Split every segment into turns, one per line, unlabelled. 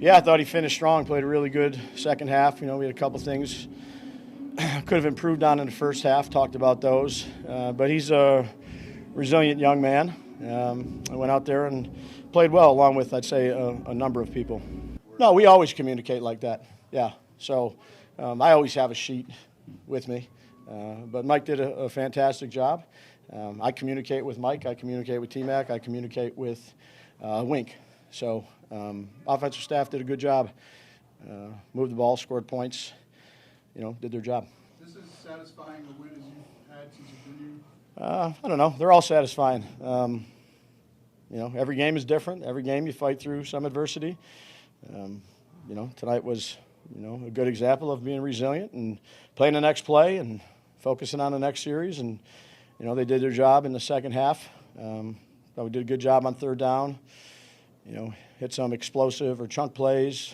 Yeah, I thought he finished strong, played a really good second half. We had a couple things could have improved on in the first half, talked about those. But he's a resilient young man. I went out there and played well, along with, I'd say, a number of people. No, we always communicate like that, yeah. So I always have a sheet with me. But Mike did a fantastic job. I communicate with Mike, I communicate with T-Mac, I communicate with Wink. So offensive staff did a good job. Moved the ball, scored points, did their job.
Is this as satisfying a win as you've had since you've been
here? I don't know. They're all satisfying. Every game is different. Every game you fight through some adversity. Tonight was, a good example of being resilient and playing the next play and focusing on the next series. And, they did their job in the second half. Thought we did a good job on third down. Hit some explosive or chunk plays.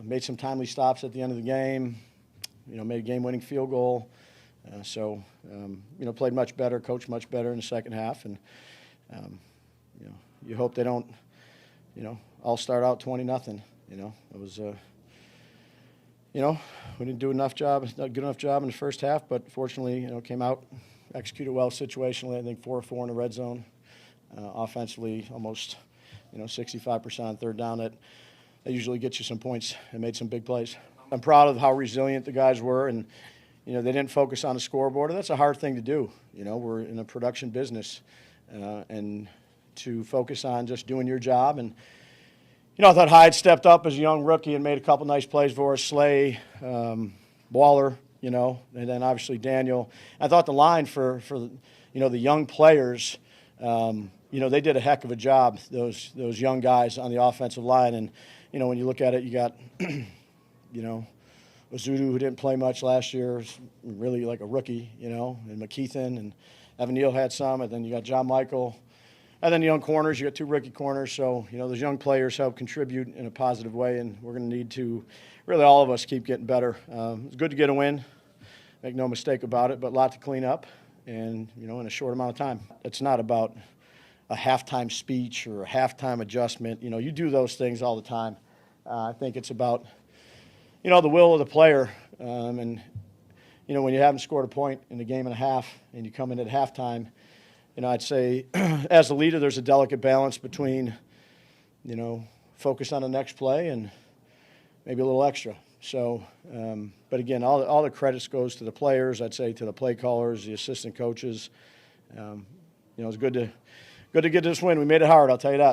Made some timely stops at the end of the game. Made a game-winning field goal. Played much better, coached much better in the second half. And, you hope they don't, all start out 20-0. It was, we didn't do not a good enough job in the first half, but fortunately, came out, executed well situationally. I think 4 of 4 in the red zone. Offensively, almost, 65% on third down. That usually gets you some points and made some big plays. I'm proud of how resilient the guys were, and they didn't focus on the scoreboard. That's a hard thing to do. We're in a production business, and to focus on just doing your job. And I thought Hyde stepped up as a young rookie and made a couple nice plays for us. Slay, Waller, and then obviously Daniel. I thought the line for the young players. They did a heck of a job, those young guys on the offensive line. And, when you look at it, you got, Ozudu, who didn't play much last year, really like a rookie, and McKeithen, and Evan Neal had some, and then you got John Michael. And then the young corners, you got 2 rookie corners. So, those young players help contribute in a positive way, and we're going to need to, really all of us, keep getting better. It's good to get a win, make no mistake about it, but a lot to clean up, and, in a short amount of time. It's not about a halftime speech or a halftime adjustment. You do those things all the time. I think it's about, the will of the player. And, when you haven't scored a point in a game and a half and you come in at halftime, I'd say as a leader there's a delicate balance between, focus on the next play and maybe a little extra. So, but again, all the credits goes to the players, I'd say, to the play callers, the assistant coaches. It's good to get this win. We made it hard, I'll tell you that.